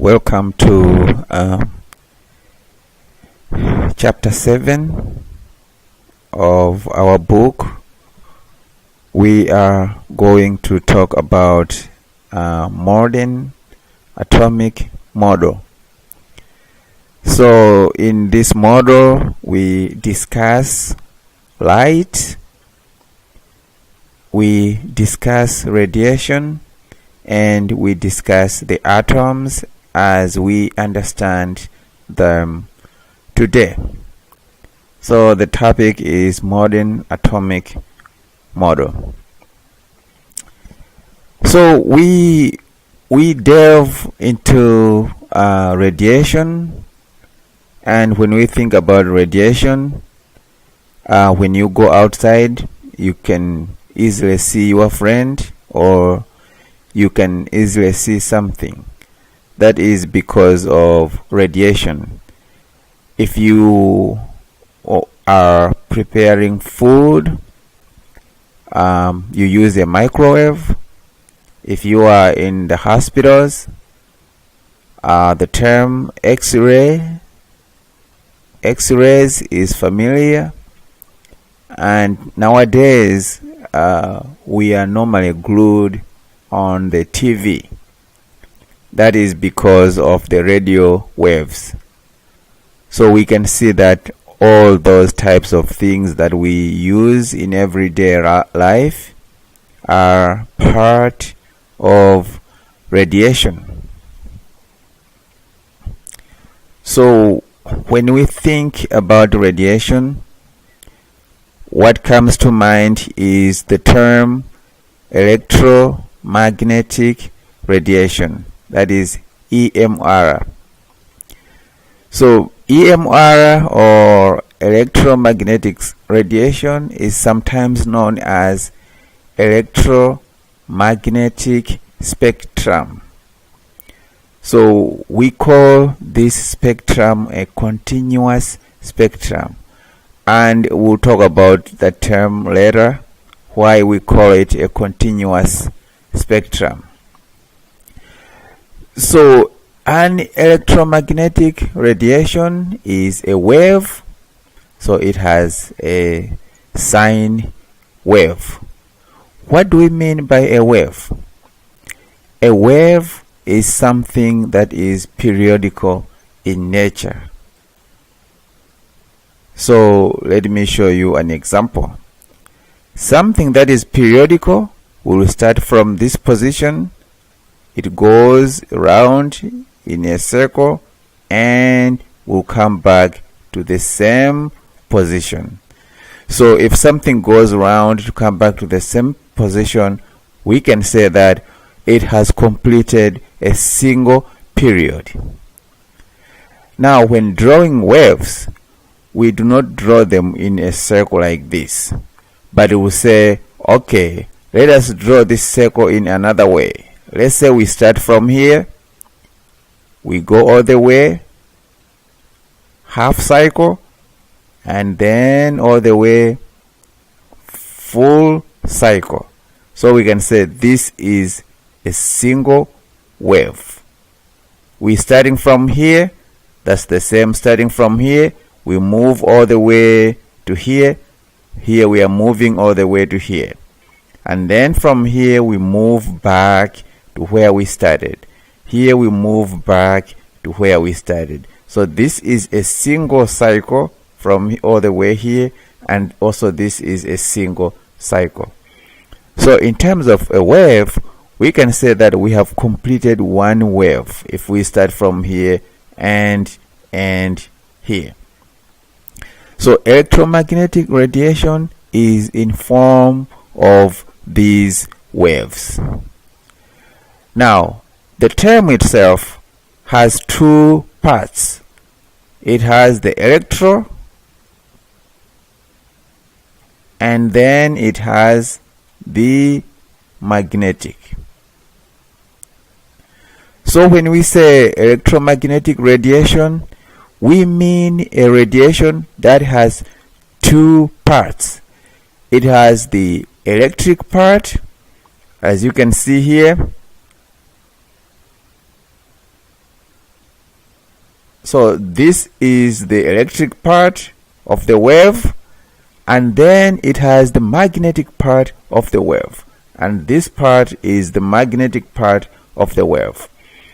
Welcome to chapter 7 of our book. We are going to talk about modern atomic model. So in this model, we discuss light, we discuss radiation, and we discuss the atoms as we understand them today. So the topic is modern atomic model. So we delve into radiation, and when we think about radiation, when you go outside, you can easily see your friend, or you can easily see something. That is because of radiation. If you are preparing food, you use a microwave. If you are in the hospitals, the term X-rays is familiar. And nowadays, we are normally glued on the TV. That is because of the radio waves. So we can see that all those types of things that we use in everyday life are part of radiation. So when we think about radiation, what comes to mind is the term electromagnetic radiation, that is EMR. So EMR, or electromagnetic radiation, is sometimes known as electromagnetic spectrum. So we call this spectrum a continuous spectrum, and we'll talk about that term later, why we call it a continuous spectrum. So an electromagnetic radiation is a wave, so it has a sine wave. What do we mean by a wave? A wave is something that is periodical in nature. So let me show you an example. Something that is periodical will start from this position. It goes around in a circle and will come back to the same position. So if something goes around to come back to the same position, we can say that it has completed a single period. Now, when drawing waves, we do not draw them in a circle like this, but we will say, okay, let us draw this circle in another way. Let's say we start from here, we go all the way, half cycle, and then all the way full cycle. So we can say this is a single wave. We starting from here, that's the same starting from here, we move all the way to here, here we are moving all the way to here. And then from here we move back to where we started. Here we move back to where we started. So this is a single cycle from all the way here, and also this is a single cycle. So in terms of a wave, we can say that we have completed one wave if we start from here and here. So electromagnetic radiation is in form of these waves. Now, the term itself has two parts. It has the electro, and then it has the magnetic. So when we say electromagnetic radiation, we mean a radiation that has two parts. It has the electric part, as you can see here, So this is the electric part of the wave, and then it has the magnetic part of the wave, and this part is the magnetic part of the wave.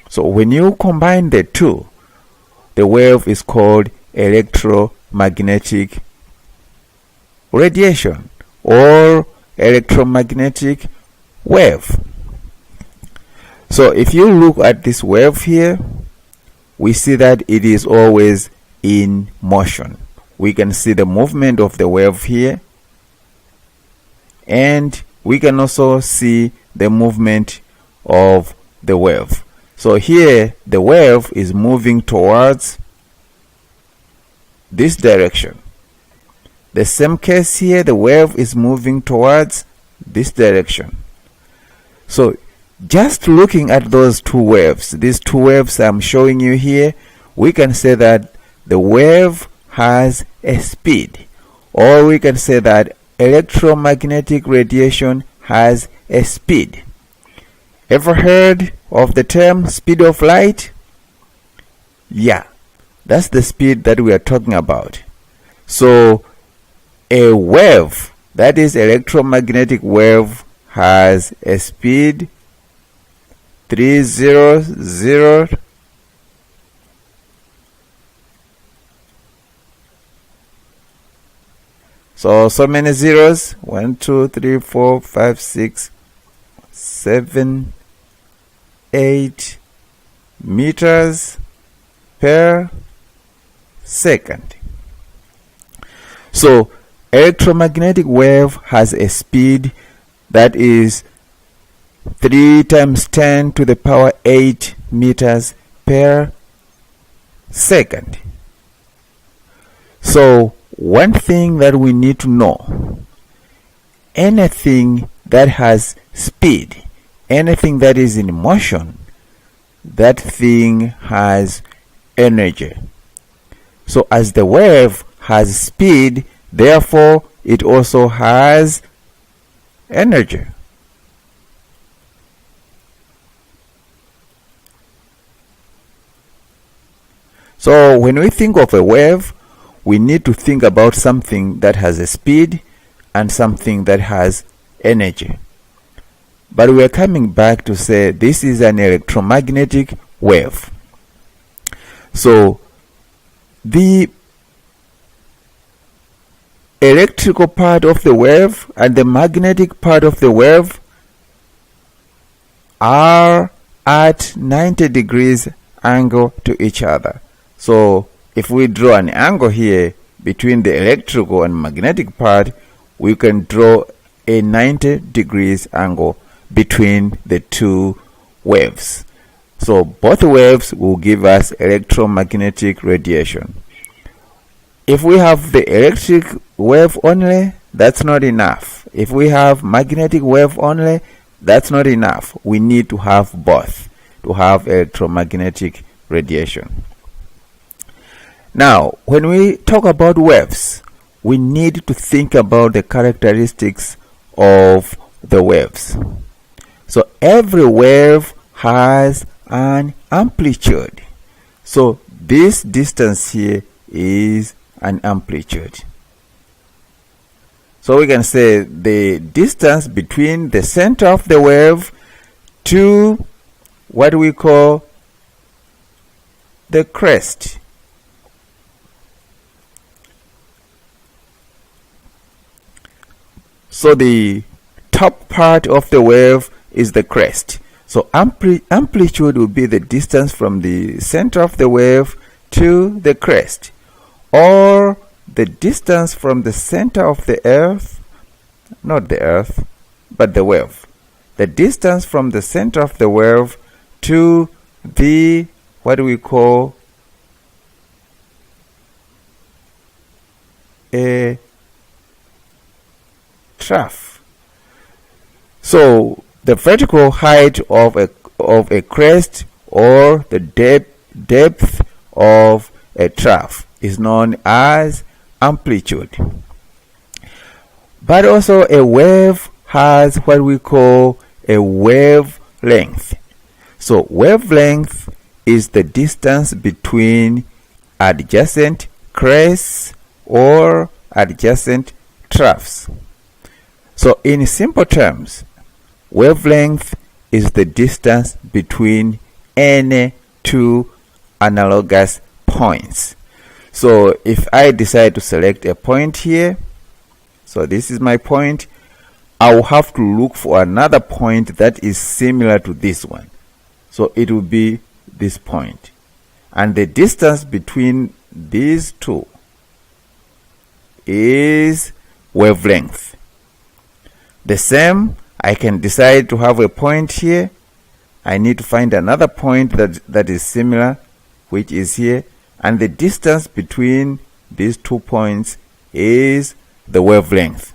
So when you combine the two, the wave is called electromagnetic radiation or electromagnetic wave. So if you look at this wave here, we see that it is always in motion. We can see the movement of the wave here, and we can also see the movement of the wave. So here the wave is moving towards this direction. The same case here, the wave is moving towards this direction. So just looking at those two waves, these two waves I'm showing you here, we can say that the wave has a speed, or we can say that electromagnetic radiation has a speed. Ever heard of the term speed of light? Yeah, that's the speed that we are talking about. So a wave, that is electromagnetic wave, has a speed 300 so many zeros, 1 2 3 4 5 6 7 8 meters per second. So electromagnetic wave has a speed that is 3 times 10 to the power 8 meters per second. So one thing that we need to know, anything that has speed, anything that is in motion, that thing has energy. So as the wave has speed, therefore it also has energy. So when we think of a wave, we need to think about something that has a speed and something that has energy. But we are coming back to say this is an electromagnetic wave. So the electrical part of the wave and the magnetic part of the wave are at 90 degrees angle to each other. So if we draw an angle here between the electrical and magnetic part, we can draw a 90 degrees angle between the two waves. So both waves will give us electromagnetic radiation. If we have the electric wave only, that's not enough. If we have magnetic wave only, that's not enough. We need to have both to have electromagnetic radiation. Now, when we talk about waves, we need to think about the characteristics of the waves. So every wave has an amplitude. So this distance here is an amplitude. So we can say the distance between the center of the wave to what we call the crest. So the top part of the wave is the crest. So amplitude will be the distance from the center of the wave to the crest, or the distance from the center of the earth, not the earth, but the wave. The distance from the center of the wave to the, what we call a trough. So the vertical height of a crest, or the depth of a trough, is known as amplitude. But also a wave has what we call a wavelength. So wavelength is the distance between adjacent crests or adjacent troughs. So in simple terms, wavelength is the distance between any two analogous points. So if I decide to select a point here, so this is my point, I will have to look for another point that is similar to this one. So it will be this point. And the distance between these two is wavelength. The same, I can decide to have a point here. I need to find another point that is similar, which is here. And the distance between these 2 points is the wavelength.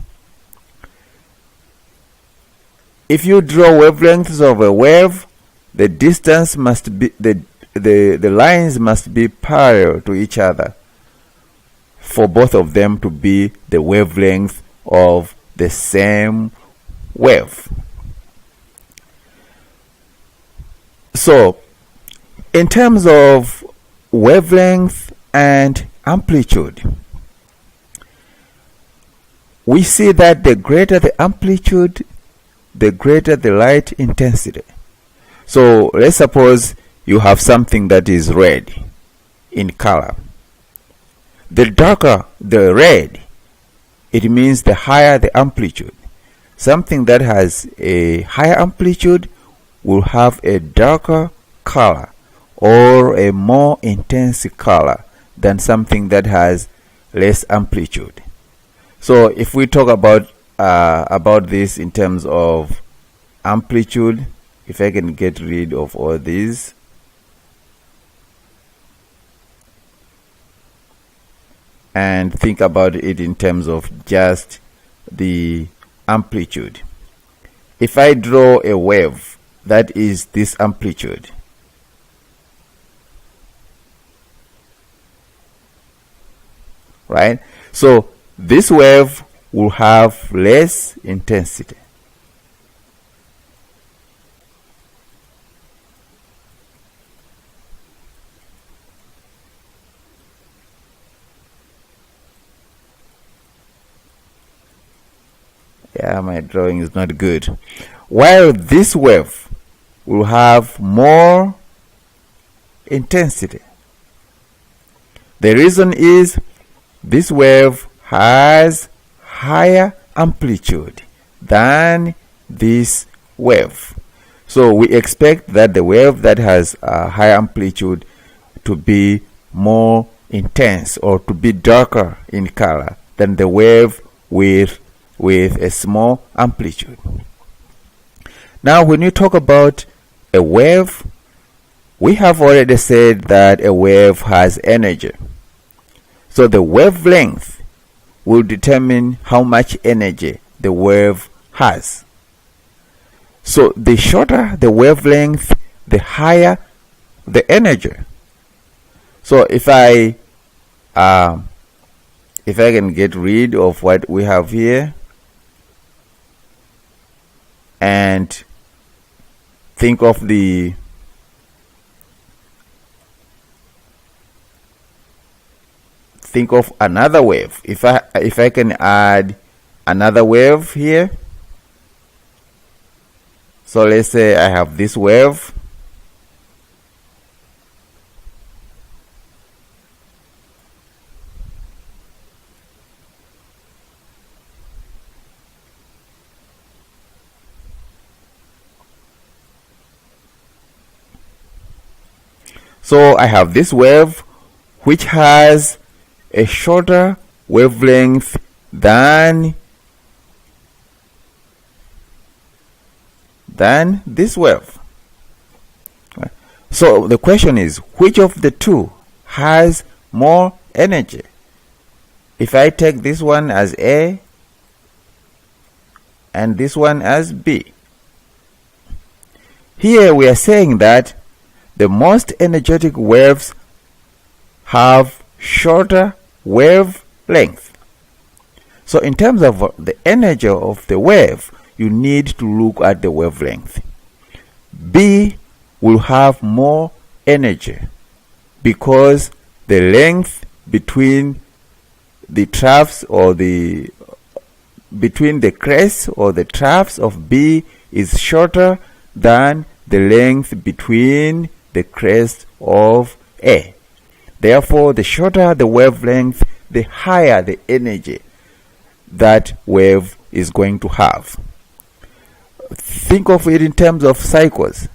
If you draw wavelengths of a wave, the distance must be, the lines must be parallel to each other for both of them to be the wavelength of the same wave. So, in terms of wavelength and amplitude, we see that the greater the amplitude, the greater the light intensity. So let's suppose you have something that is red in color. The darker the red, it means the higher the amplitude. Something that has a higher amplitude will have a darker color or a more intense color than something that has less amplitude. So if we talk about this in terms of amplitude, if I can get rid of all these, and think about it in terms of just the amplitude. If I draw a wave that is this amplitude, right? So this wave will have less intensity. Yeah, my drawing is not good. While this wave will have more intensity. The reason is this wave has higher amplitude than this wave. So we expect that the wave that has a higher amplitude to be more intense or to be darker in color than the wave with a small amplitude. Now when you talk about a wave, we have already said that a wave has energy. So the wavelength will determine how much energy the wave has. So the shorter the wavelength, the higher the energy. So if I can get rid of what we have here and think of another wave. If I can add another wave here, so let's say I have this wave. So I have this wave which has a shorter wavelength than this wave. So the question is, which of the two has more energy? If I take this one as A and this one as B, here we are saying that the most energetic waves have shorter wavelength. So in terms of the energy of the wave, you need to look at the wavelength. B will have more energy because the length between the troughs or between the crests or the troughs of B is shorter than the length between the crest of A. Therefore, the shorter the wavelength, the higher the energy that wave is going to have. Think of it in terms of cycles.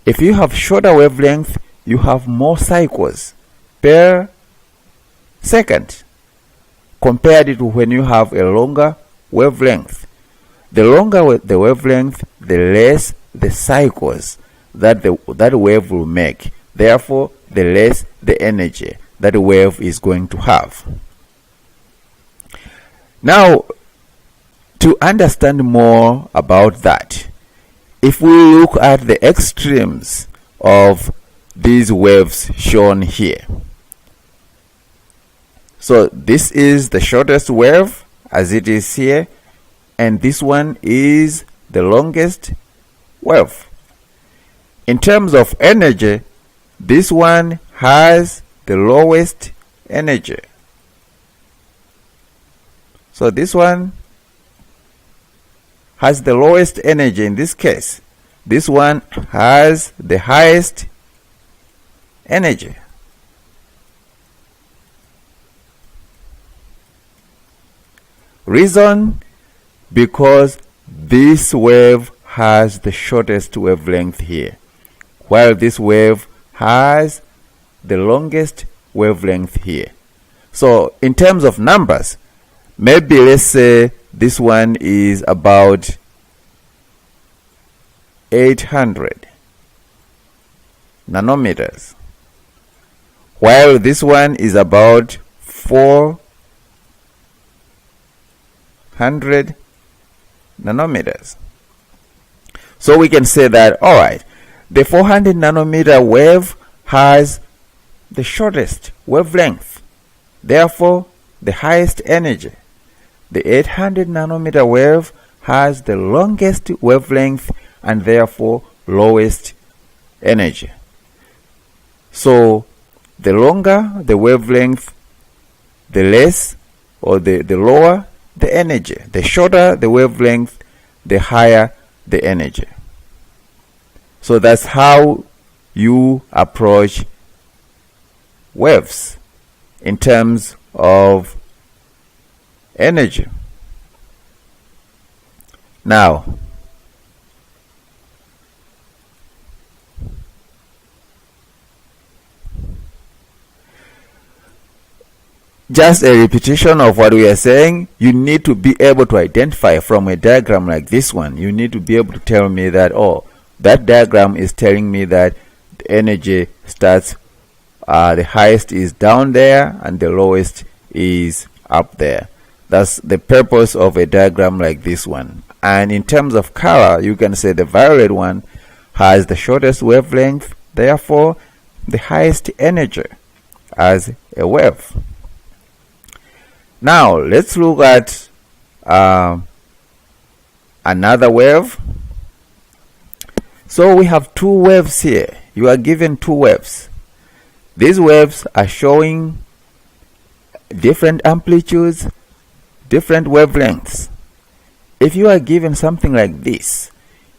If you have shorter wavelength, you have more cycles per second compared to when you have a longer wavelength. The longer the wavelength, the less the cycles that that wave will make. Therefore, the less the energy that the wave is going to have. Now, to understand more about that, if we look at the extremes of these waves shown here. So this is the shortest wave as it is here, and this one is the longest wave. In terms of energy, this one has the lowest energy. So this one has the lowest energy in this case. This one has the highest energy. Reason? Because this wave has the shortest wavelength here, while this wave has the longest wavelength here. So in terms of numbers, maybe let's say this one is about 800 nanometers, while this one is about 400 nanometers. So we can say that, alright, the 400 nanometer wave has the shortest wavelength, therefore the highest energy. The 800 nanometer wave has the longest wavelength and therefore lowest energy. So the longer the wavelength, the less or the lower the energy. The shorter the wavelength, the higher the energy. So that's how you approach waves in terms of energy. Now, just a repetition of what we are saying, you need to be able to identify from a diagram like this one. You need to be able to tell me that, oh, that diagram is telling me that the energy starts, the highest is down there and the lowest is up there. That's the purpose of a diagram like this one. And in terms of color, you can say the violet one has the shortest wavelength, therefore the highest energy as a wave. Now let's look at another wave. So we have two waves here. You are given two waves. These waves are showing different amplitudes, different wavelengths. If you are given something like this,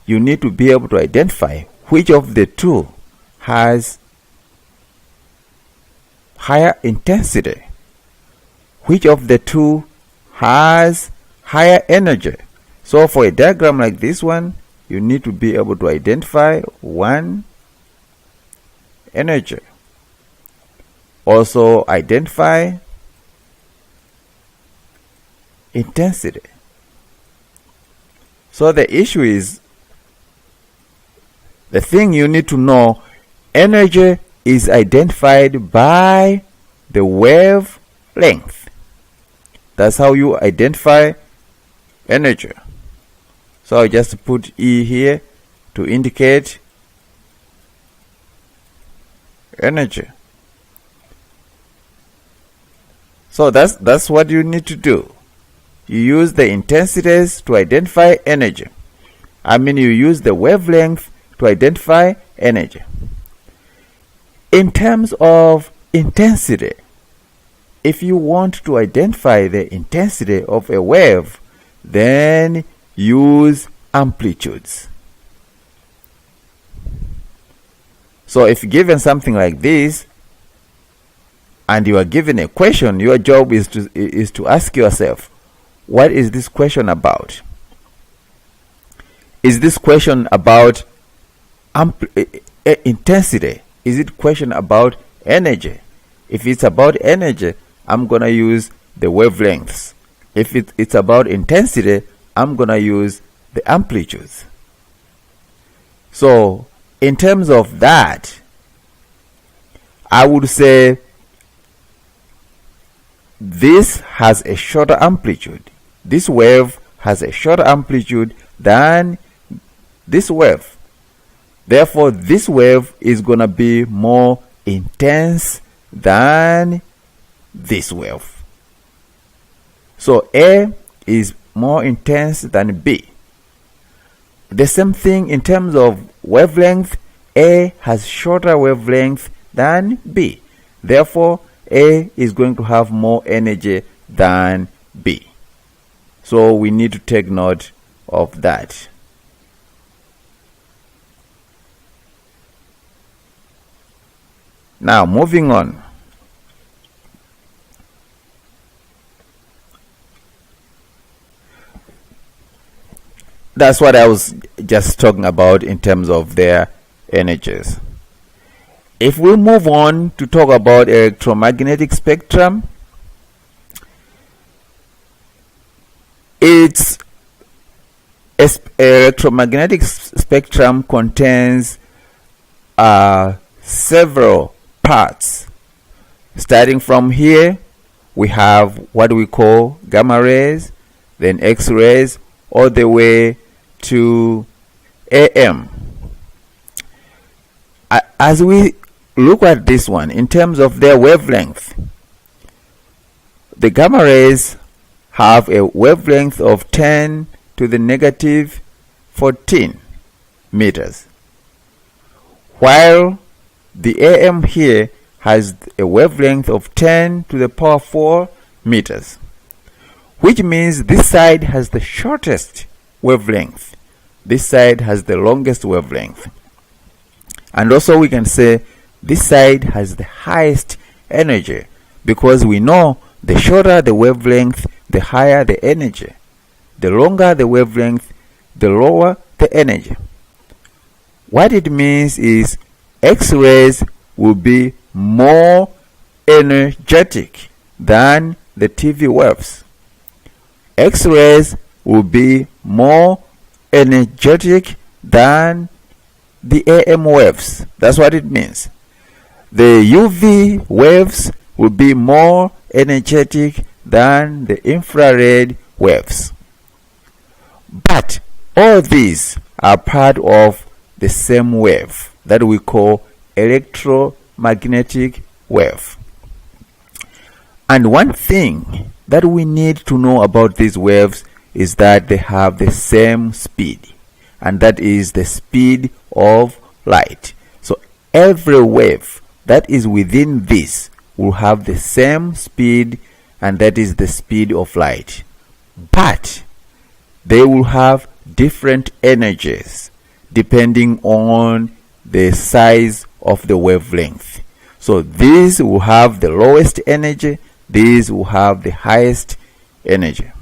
you need to be able to identify which of the two has higher intensity, which of the two has higher energy. So for a diagram like this one, you need to be able to identify one, energy. Also identify intensity. So the issue is, the thing you need to know, energy is identified by the wave length. That's how you identify energy. So I just put E here to indicate energy. So that's what you need to do. You use the intensities to identify energy. You use the wavelength to identify energy. In terms of intensity. If you want to identify the intensity of a wave, then use amplitudes. So if given something like this, and you are given a question, your job is to ask yourself, what is this question about? Is this question about intensity? Is it question about energy? If it's about energy, I'm gonna use the wavelengths. If it's about intensity, I'm gonna use the amplitudes. So in terms of that, I would say this has a shorter amplitude. This wave has a shorter amplitude than this wave. Therefore, this wave is going to be more intense than this wave. So A is more intense than B. The same thing in terms of wavelength. A has shorter wavelength than B. Therefore, A is going to have more energy than B. So we need to take note of that. Now, moving on. That's what I was just talking about in terms of their energies. If we move on to talk about electromagnetic spectrum, its electromagnetic spectrum contains several parts. Starting from here, we have what we call gamma rays, then X-rays, all the way to AM. As we look at this one, in terms of their wavelength, the gamma rays have a wavelength of 10 to the negative 14 meters, while the AM here has a wavelength of 10 to the power 4 meters, which means this side has the shortest wavelength. This side has the longest wavelength. And also we can say this side has the highest energy, because we know the shorter the wavelength, the higher the energy. The longer the wavelength, the lower the energy. What it means is X-rays will be more energetic than the TV waves. X-rays will be more energetic than the AM waves. That's what it means. The UV waves will be more energetic than the infrared waves. But all these are part of the same wave that we call electromagnetic wave. And one thing that we need to know about these waves is that they have the same speed, and that is the speed of light. So every wave that is within this will have the same speed, and that is the speed of light. But they will have different energies depending on the size of the wavelength. So these will have the lowest energy, these will have the highest energy.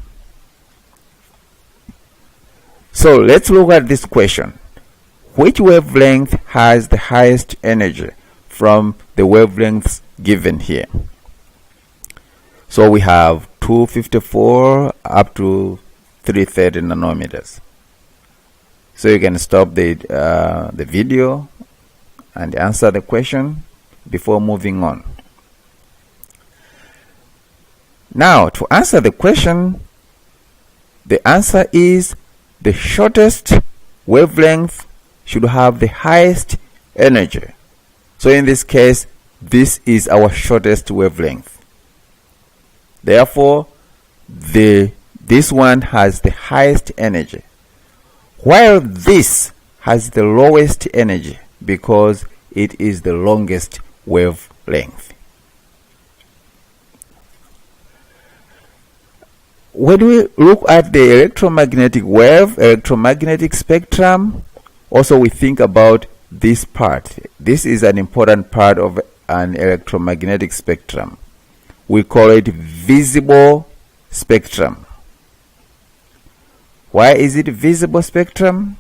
So let's look at this question. Which wavelength has the highest energy from the wavelengths given here? So we have 254 up to 330 nanometers. So you can stop the video and answer the question before moving on. Now, to answer the question, the answer is the shortest wavelength should have the highest energy. So in this case, this is our shortest wavelength. Therefore, this one has the highest energy, while this has the lowest energy because it is the longest wavelength. when we look at the electromagnetic wave, electromagnetic spectrum, also we think about this part. This is an important part of an electromagnetic spectrum. We call it visible spectrum. Why is it visible spectrum?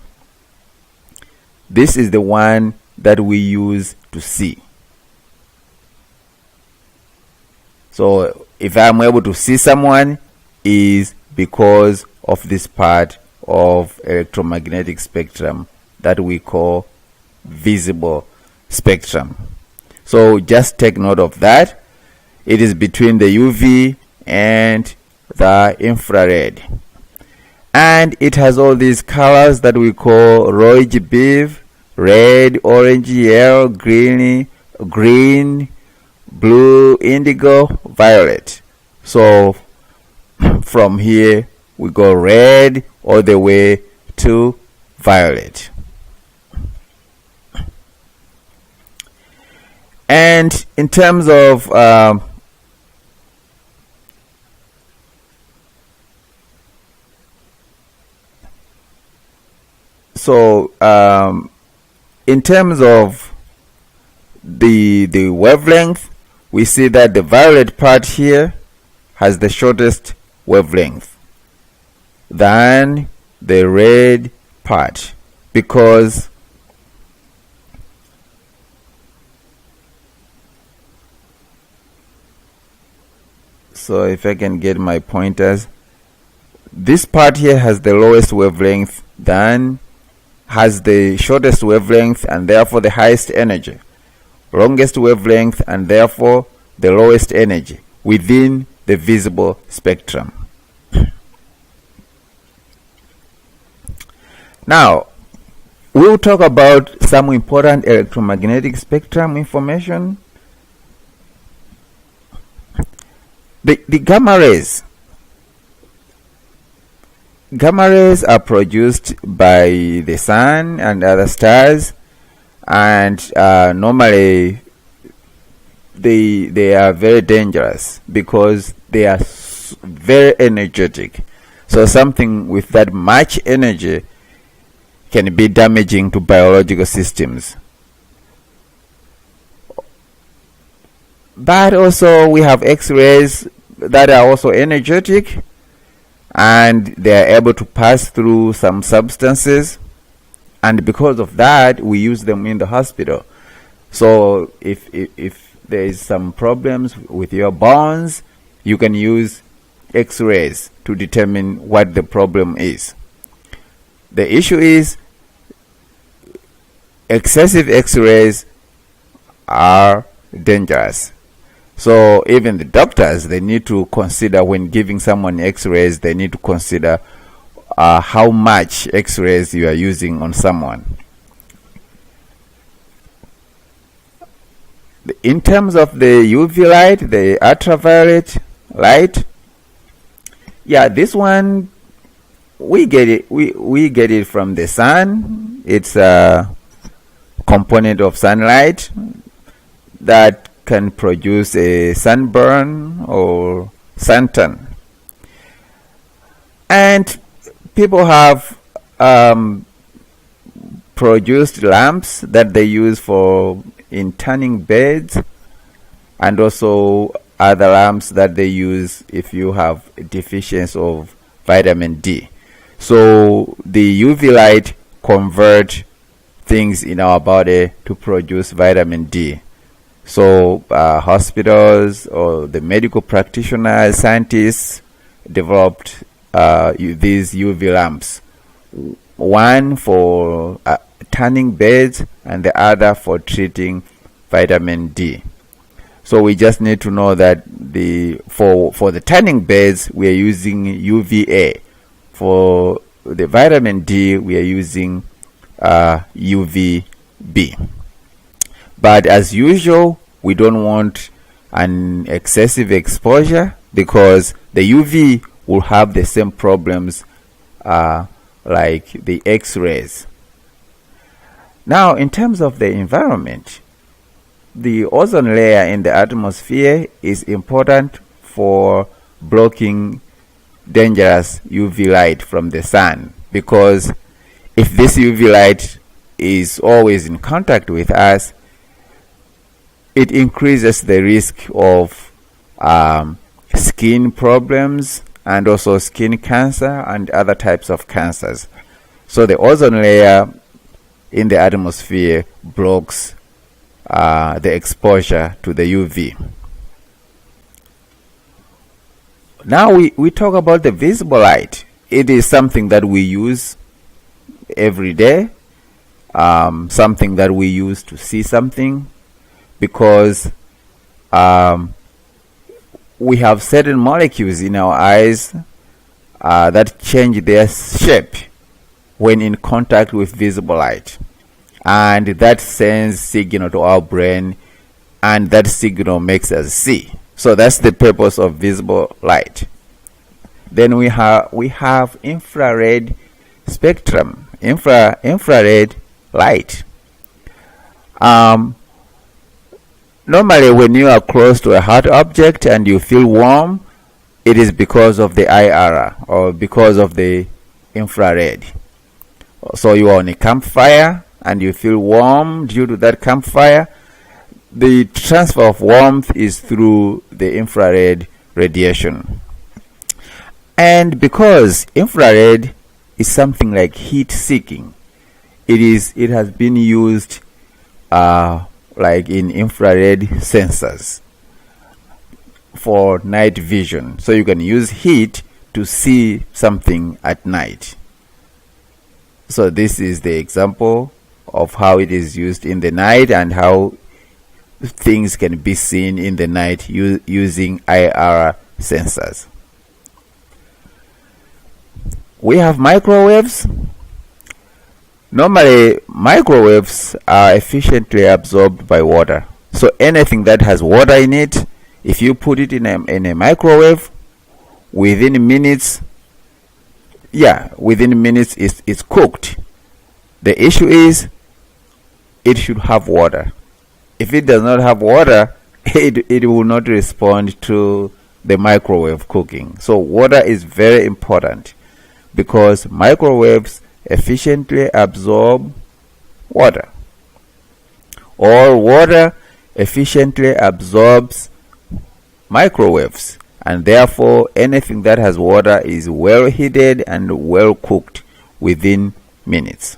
This is the one that we use to see. So if I'm able to see someone, is because of this part of electromagnetic spectrum that we call visible spectrum. So just take note of that. It is between the UV and the infrared. And it has all these colors that we call ROIGB: red, orange, yellow, green, blue, indigo, violet. So from here we go red all the way to violet. And in terms of in terms of the wavelength, we see that the violet part here has the shortest wavelength than the red part, because so if I can get my pointers, this part here has the lowest wavelength, then has the shortest wavelength and therefore the highest energy, longest wavelength and therefore the lowest energy within the visible spectrum. Now we'll talk about some important electromagnetic spectrum information. The gamma rays. Gamma rays are produced by the sun and other stars, and normally they are very dangerous because they are very energetic. So something with that much energy can be damaging to biological systems. But also we have X-rays that are also energetic, and they are able to pass through some substances, and because of that we use them in the hospital. So if there is some problems with your bones, you can use X-rays to determine what the problem is. The issue is excessive X-rays are dangerous. So even the doctors, they need to consider, when giving someone X-rays, they need to consider how much X-rays you are using on someone. In terms of the UV light, the ultraviolet light, yeah, this one we get it. We get it from the sun. It's a component of sunlight that can produce a sunburn or suntan. And people have produced lamps that they use for in tanning beds, and also other lamps that they use if you have a deficiency of vitamin D. So the UV light convert things in our body to produce vitamin D. So hospitals or the medical practitioners, scientists developed these UV lamps, one for tanning beds and the other for treating vitamin D. So we just need to know that for the tanning beds we are using UVA. For the vitamin D we are using UVB. But as usual, we don't want an excessive exposure, because the UV will have the same problems like the X-rays. Now, in terms of the environment, the ozone layer in the atmosphere is important for blocking dangerous UV light from the sun, because if this UV light is always in contact with us, it increases the risk of skin problems and also skin cancer and other types of cancers. So the ozone layer in the atmosphere blocks the exposure to the UV. Now we talk about the visible light. It is something that we use every day, something that we use to see something, because we have certain molecules in our eyes that change their shape when in contact with visible light, and that sends signal to our brain, and that signal makes us see. So that's the purpose of visible light. Then we have infrared spectrum, infrared light. Normally when you are close to a hot object and you feel warm, it is because of the IR or because of the infrared. So you are on a campfire and you feel warm due to that campfire. The transfer of warmth is through the infrared radiation. And because infrared is something like heat seeking, it has been used like in infrared sensors for night vision. So you can use heat to see something at night. So this is the example of how it is used in the night and how things can be seen in the night using IR sensors. We have microwaves. Normally, microwaves are efficiently absorbed by water. So anything that has water in it, if you put it in a microwave, within minutes, it's cooked. The issue is it should have water. If it does not have water, it will not respond to the microwave cooking. So water is very important, because microwaves efficiently absorb water, or water efficiently absorbs microwaves, and therefore anything that has water is well heated and well cooked within minutes.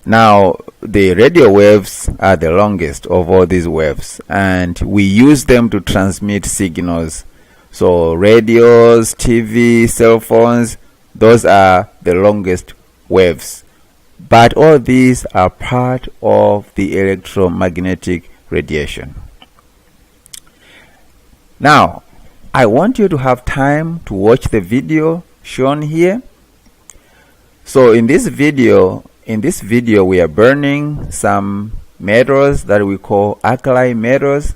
Now the radio waves are the longest of all these waves, and we use them to transmit signals. So radios, TV, cell phones, those are the longest waves. But all these are part of the electromagnetic radiation. Now, I want you to have time to watch the video shown here. So in this video we are burning some metals that we call alkali metals.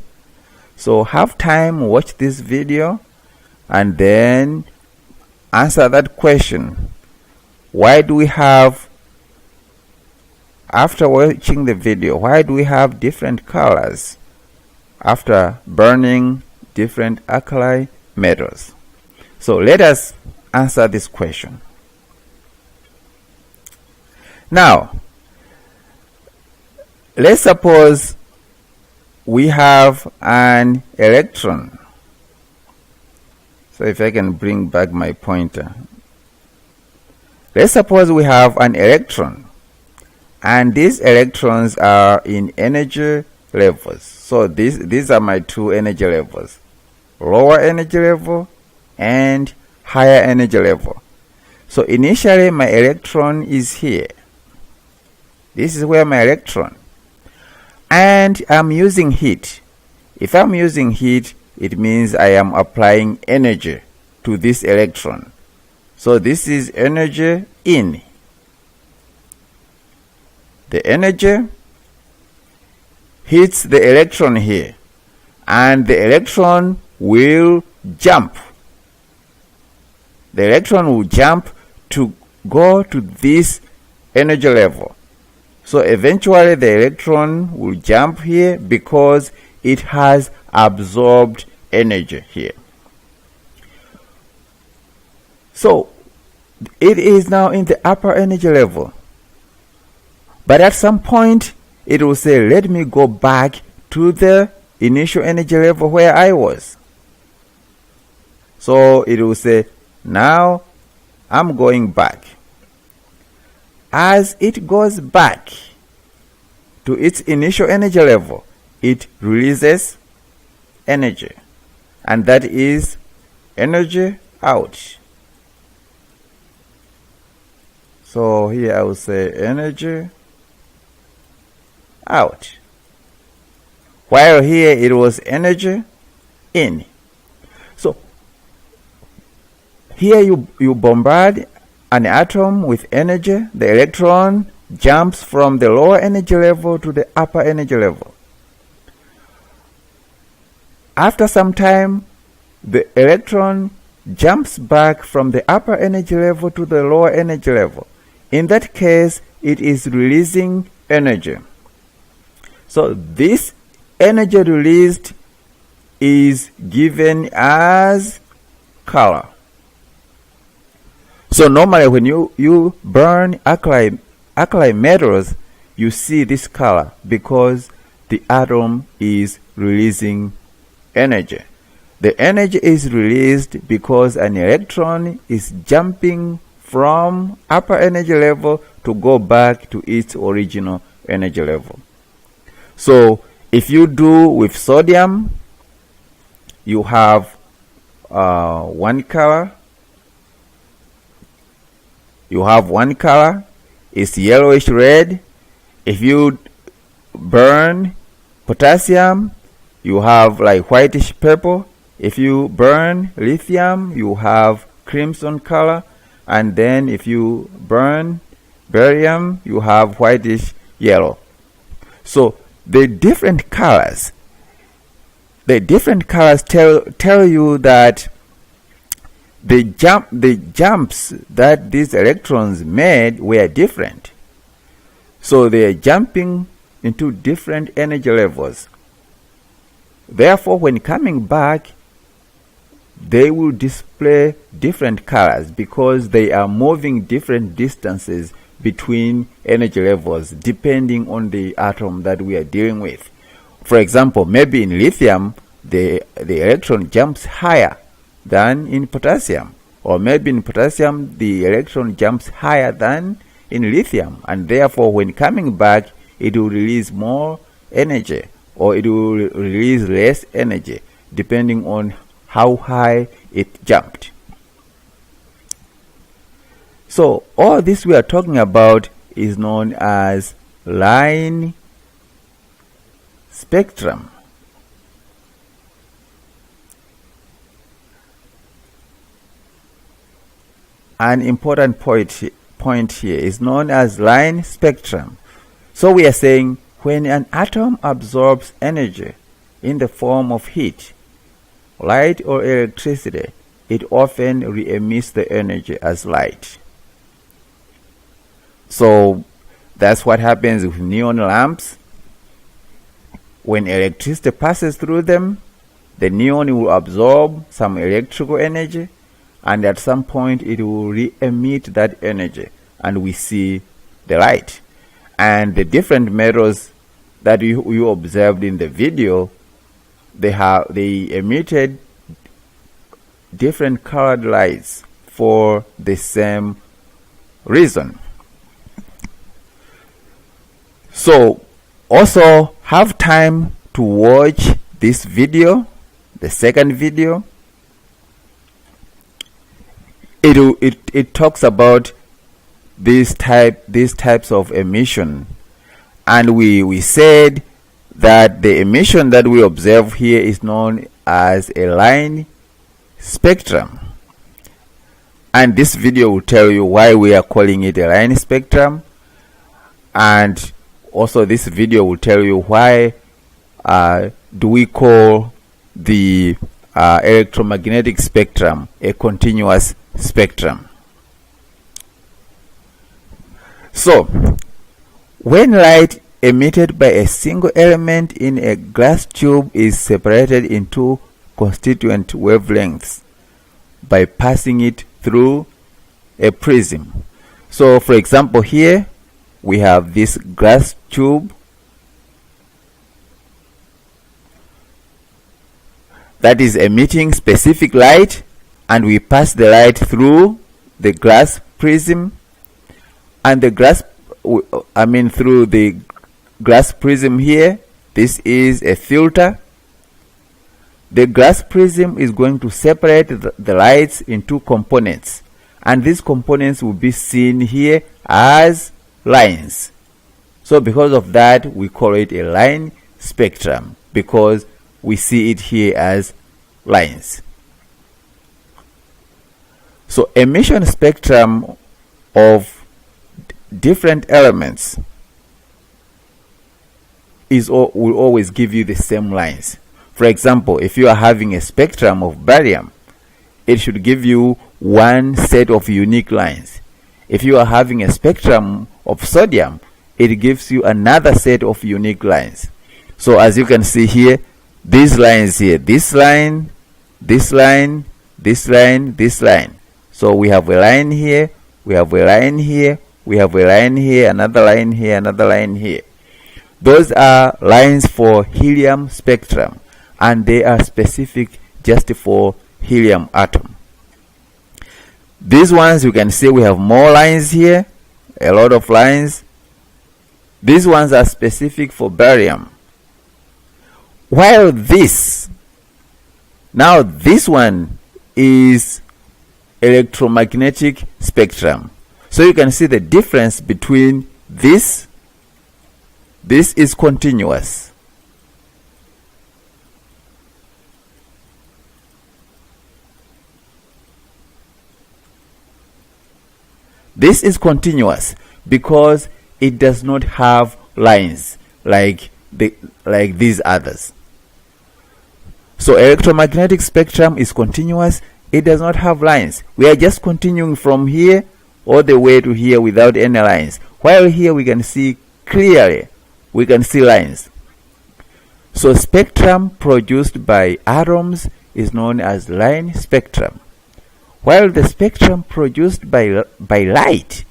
So have time, watch this video, and then answer that question. Why do we have, after watching the video, why do we have different colors after burning different alkali metals? So let us answer this question. Now, let's suppose we have an electron. So if I can bring back my pointer. Let's suppose we have an electron, and these electrons are in energy levels. So these are my two energy levels: lower energy level and higher energy level. So initially my electron is here. This is where my electron, and I'm using heat. If I'm using heat, it means I am applying energy to this electron. So this is energy in. The energy hits the electron here, and the electron will jump. The electron will jump to go to this energy level. So eventually the electron will jump here because it has absorbed energy here. So it is now in the upper energy level. But at some point, it will say, let me go back to the initial energy level where I was. So it will say, now I'm going back. As it goes back to its initial energy level, it releases energy. And that is energy out. So here I will say energy out. While here it was energy in. So here you bombard an atom with energy. The electron jumps from the lower energy level to the upper energy level. After some time, the electron jumps back from the upper energy level to the lower energy level. In that case, it is releasing energy. So this energy released is given as color. So normally when you burn alkali metals, you see this color because the atom is releasing energy. The energy is released because an electron is jumping from upper energy level to go back to its original energy level. So if you do with sodium, you have one color. You have one color. It's yellowish red. If you burn potassium, you have like whitish purple. If you burn lithium, you have crimson color. And then if you burn barium, you have whitish yellow. So the different colors tell you that the jumps that these electrons made were different. So they are jumping into different energy levels. Therefore, when coming back, they will display different colors because they are moving different distances between energy levels depending on the atom that we are dealing with. For example, maybe in lithium, the electron jumps higher than in potassium. Or maybe in potassium, the electron jumps higher than in lithium. And therefore, when coming back, it will release more energy or it will release less energy depending on how high it jumped. So all this we are talking about is known as line spectrum. An important point here is known as line spectrum. So we are saying when an atom absorbs energy in the form of heat, light or electricity, it often re-emits the energy as light. So that's what happens with neon lamps. When electricity passes through them, the neon will absorb some electrical energy, and at some point it will re-emit that energy, and we see the light. And the different metals that you observed in the video, they emitted different colored lights for the same reason. So also have time to watch this video, the second video. It talks about these types of emission, and we said that the emission that we observe here is known as a line spectrum, and this video will tell you why we are calling it a line spectrum, and also this video will tell you why do we call the electromagnetic spectrum a continuous spectrum. So when light emitted by a single element in a glass tube is separated into constituent wavelengths by passing it through a prism. So for example, here we have this glass tube that is emitting specific light, and we pass the light through the glass prism, and the through the glass prism here. This is a filter. The glass prism is going to separate the lights in two components, and these components will be seen here as lines. So because of that, we call it a line spectrum, because we see it here as lines. So emission spectrum of different elements will always give you the same lines. For example, if you are having a spectrum of barium, it should give you one set of unique lines. If you are having a spectrum of sodium, it gives you another set of unique lines. So as you can see here, these lines here, this line, this line, this line, this line. So we have a line here, we have a line here, we have a line here, another line here, another line here. Those are lines for helium spectrum, and they are specific just for helium atom. These ones, you can see we have more lines here, a lot of lines. These ones are specific for barium. While this one is electromagnetic spectrum. So you can see the difference between this is continuous. This is continuous because it does not have lines like these others. So electromagnetic spectrum is continuous. It does not have lines. We are just continuing from here all the way to here without any lines. While here we can see clearly, we can see lines. So spectrum produced by atoms is known as line spectrum, while the spectrum produced by light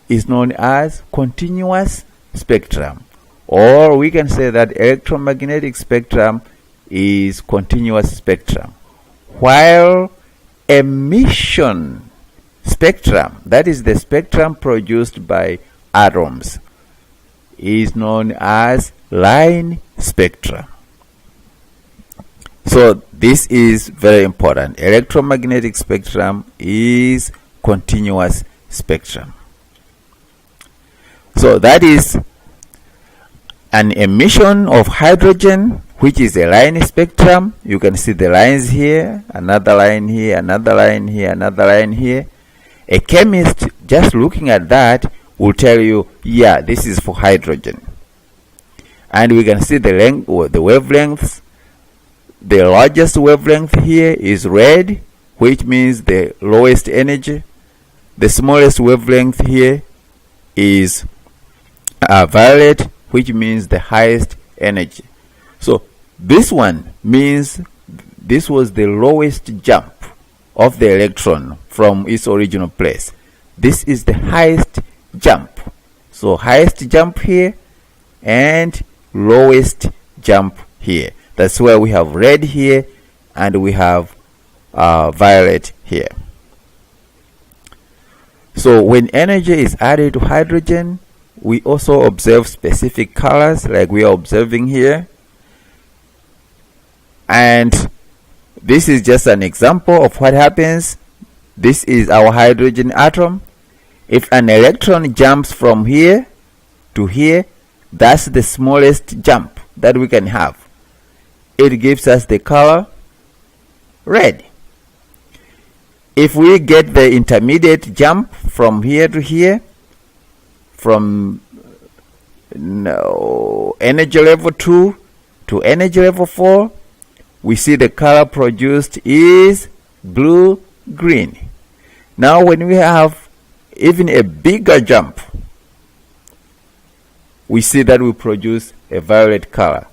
is known as continuous spectrum. Or we can say that electromagnetic spectrum is continuous spectrum, while emission spectrum, that is the spectrum produced by atoms, is known as line spectrum. So this is very important. Electromagnetic spectrum is continuous spectrum. So that is an emission of hydrogen, which is a line spectrum. You can see the lines here, another line here, another line here, another line here. A chemist just looking at that will tell you, yeah, this is for hydrogen. And we can see the length or the wavelengths. The largest wavelength here is red, which means the lowest energy. The smallest wavelength here is violet, which means the highest energy. So this one means this was the lowest jump of the electron from its original place. This is the highest jump. So highest jump here and lowest jump here. That's why we have red here and we have violet here. So when energy is added to hydrogen, we also observe specific colors like we are observing here. And this is just an example of what happens. This is our hydrogen atom. If an electron jumps from here to here, that's the smallest jump that we can have. It gives us the color red. If we get the intermediate jump from here to here, from energy level 2 to energy level 4, we see the color produced is blue-green. Now when we have even a bigger jump, we see that we produce a violet color.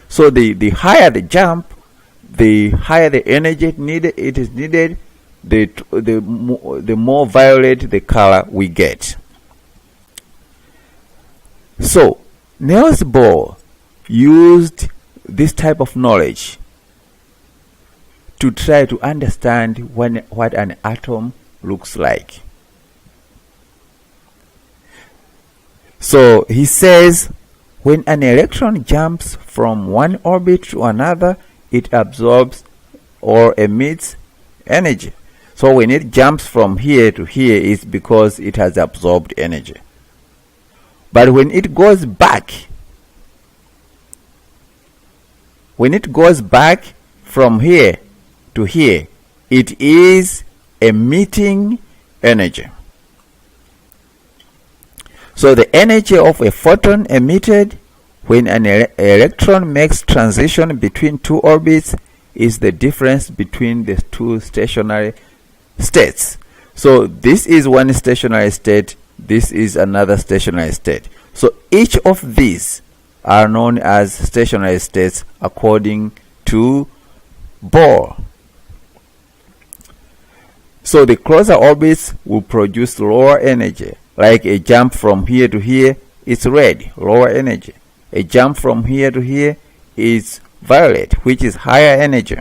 So the higher the jump, the higher the energy it is needed the more violet the color we get. So Niels Bohr used this type of knowledge to try to understand what an atom looks like. So he says, when an electron jumps from one orbit to another, it absorbs or emits energy. So when it jumps from here to here, it's because it has absorbed energy. But when it goes back from here to here, it is emitting energy. So the energy of a photon emitted when an electron makes transition between two orbits is the difference between the two stationary states. So this is one stationary state, this is another stationary state. So each of these are known as stationary states according to Bohr. So the closer orbits will produce lower energy. Like a jump from here to here is red, lower energy. A jump from here to here is violet, which is higher energy.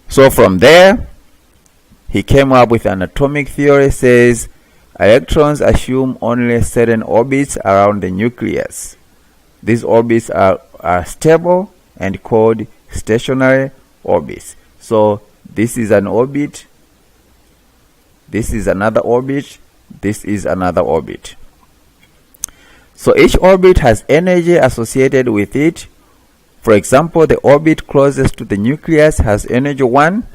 So from there, he came up with an atomic theory. Says electrons assume only certain orbits around the nucleus. These orbits are stable and called stationary orbits. So this is an orbit, this is another orbit, this is another orbit. So each orbit has energy associated with it. For example, the orbit closest to the nucleus has energy 1.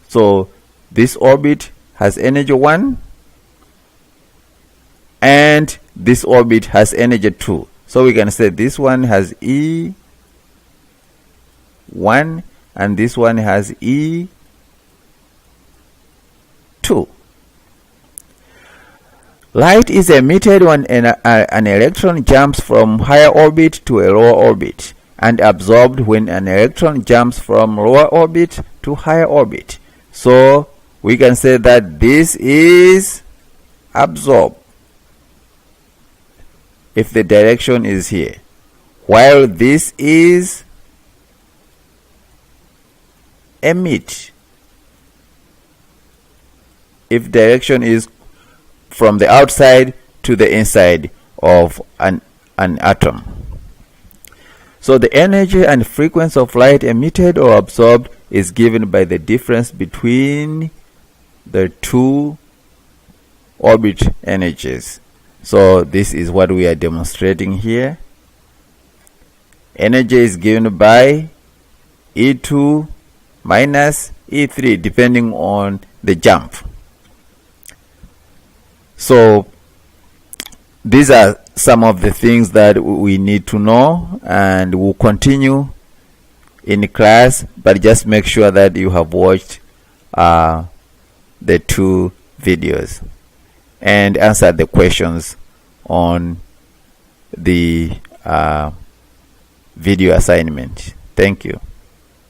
So this orbit has energy 1. And this orbit has energy 2. So we can say this one has E1 and this one has E2. Light is emitted when an electron jumps from higher orbit to a lower orbit, and absorbed when an electron jumps from lower orbit to higher orbit. So we can say that this is absorbed if the direction is here, while this is emit if direction is from the outside to the inside of an atom. So the energy and frequency of light emitted or absorbed is given by the difference between the two orbit energies. So this is what we are demonstrating here. Energy is given by E2 minus E3 depending on the jump. So these are some of the things that we need to know, and we'll continue in class, but just make sure that you have watched the 2 videos and answered the questions on the video assignment. Thank you.